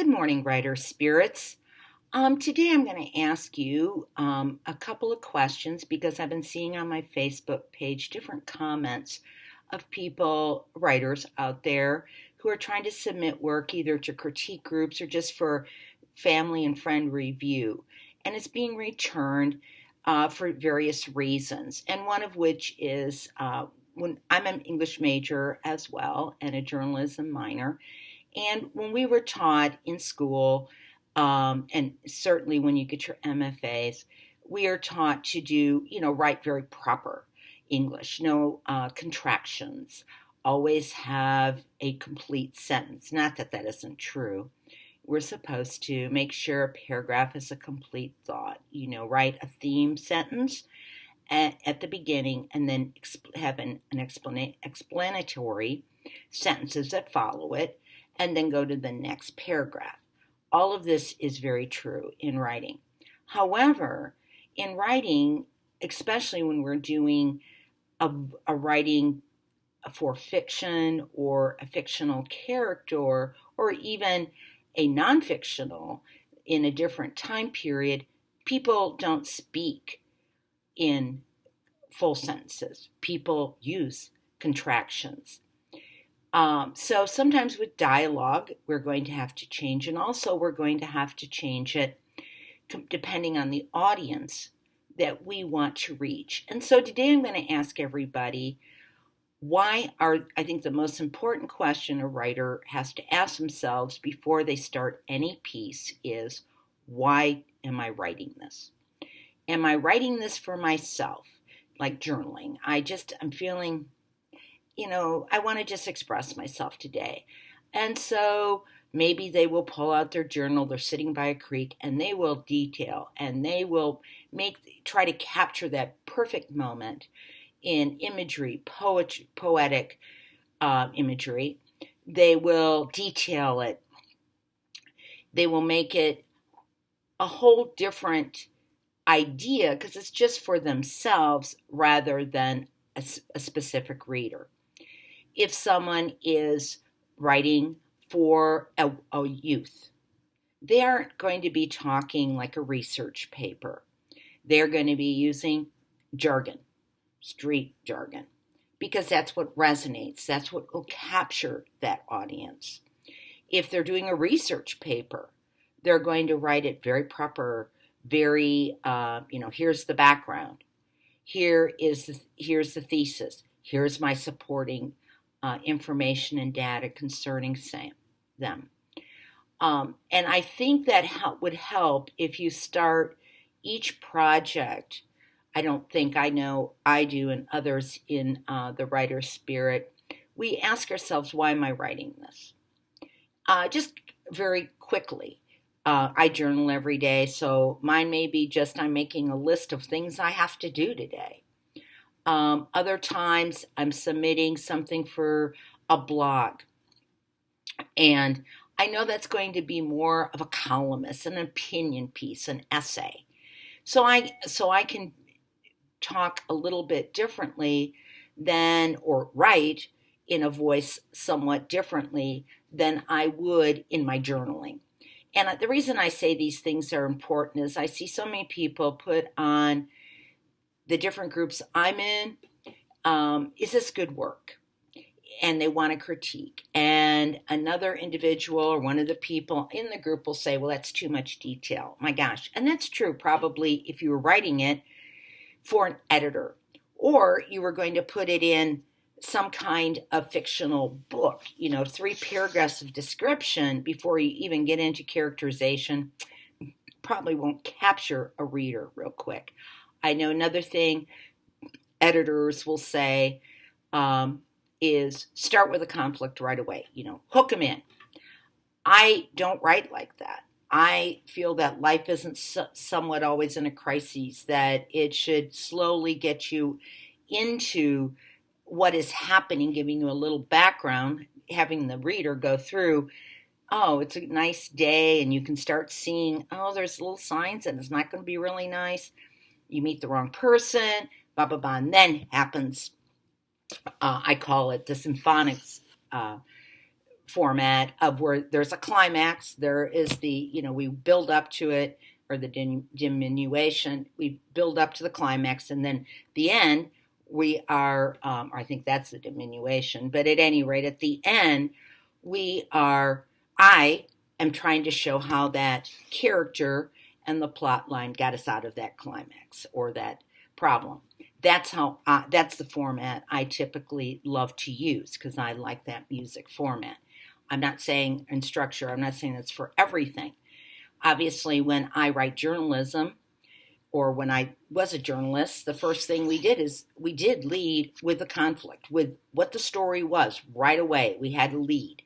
Good morning, writer spirits. Today I'm going to ask you a couple of questions because I've been seeing on my Facebook page different comments of people, writers out there, who are trying to submit work either to critique groups or just for family and friend review. And it's being returned for various reasons, and one of which is when I'm an English major as well and a journalism minor. And when we were taught in school, and certainly when you get your MFAs, we are taught to do, write very proper English, no contractions, always have a complete sentence. Not that that isn't true. We're supposed to make sure a paragraph is a complete thought, write a theme sentence at the beginning and then have an explanatory sentences that follow it, and then go to the next paragraph. All of this is very true in writing. However, in writing, especially when we're doing a writing for fiction or a fictional character or even a non-fictional in a different time period, people don't speak in full sentences. People use contractions. So sometimes with dialogue, we're going to have to change, and also we're going to have to change it depending on the audience that we want to reach. And so today I'm going to ask everybody, I think the most important question a writer has to ask themselves before they start any piece is, why am I writing this? Am I writing this for myself? Like journaling. I'm feeling, I want to just express myself today. And so maybe they will pull out their journal, they're sitting by a creek, and they will detail and they will try to capture that perfect moment in imagery, poetic imagery. They will detail it. They will make it a whole different idea because it's just for themselves rather than a specific reader. If someone is writing for a youth, they aren't going to be talking like a research paper. They're going to be using jargon, street jargon, because that's what resonates. That's what will capture that audience. If they're doing a research paper, they're going to write it very proper, very, here's the background. Here's the thesis. Here's my supporting information and data concerning them. And I think that would help if you start each project. I don't think I know I do and others in the writer spirit. We ask ourselves, why am I writing this? Just very quickly. I journal every day, so mine may be just I'm making a list of things I have to do today. Other times I'm submitting something for a blog. And I know that's going to be more of a columnist, an opinion piece, an essay. So I can talk a little bit differently or write in a voice somewhat differently than I would in my journaling. And the reason I say these things are important is I see so many people put on the different groups I'm in, is this good work? And they want to critique. And another individual or one of the people in the group will say, well, that's too much detail. My gosh. And that's true probably if you were writing it for an editor, or you were going to put it in some kind of fictional book, 3 paragraphs of description before you even get into characterization, probably won't capture a reader real quick. I know another thing editors will say is start with a conflict right away, hook them in. I don't write like that. I feel that life isn't somewhat always in a crisis, that it should slowly get you into what is happening, giving you a little background, having the reader go through, oh, it's a nice day, and you can start seeing, oh, there's little signs and it's not going to be really nice. You meet the wrong person, blah, blah, blah, and then happens, I call it the symphonic format of where there's a climax, there is we build up to it, or the diminution, we build up to the climax, and then the end, we are, I think that's the diminution, but at any rate, at the end, I am trying to show how that character and the plot line got us out of that climax or that problem. That's the format I typically love to use because I like that music format. I'm not saying in structure, I'm not saying that's for everything. Obviously, when I write journalism, or when I was a journalist, the first thing we did is we did lead with the conflict, with what the story was right away. We had to lead,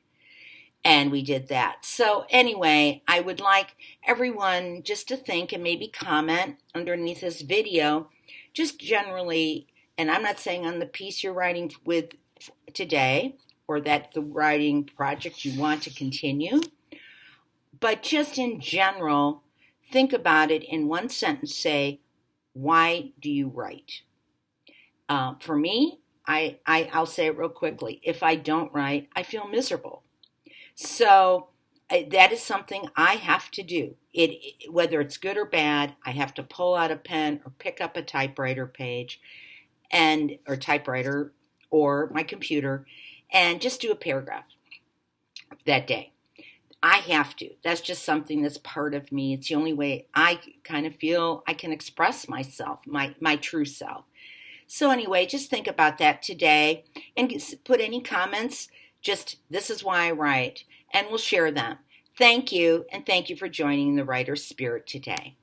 and we did that. So anyway, I would like everyone just to think and maybe comment underneath this video, just generally, and I'm not saying on the piece you're writing with today, or that the writing project you want to continue, but just in general, think about it in one sentence. Say, why do you write? For me, I'll say it real quickly. If I don't write, I feel miserable. So that is something I have to do. Whether it's good or bad, I have to pull out a pen or pick up a typewriter page or typewriter or my computer and just do a paragraph that day. I have to. That's just something that's part of me. It's the only way I kind of feel I can express myself, my true self. So anyway, just think about that today and put any comments. Just, this is why I write, and we'll share them. Thank you, and thank you for joining the Writer's Spirit today.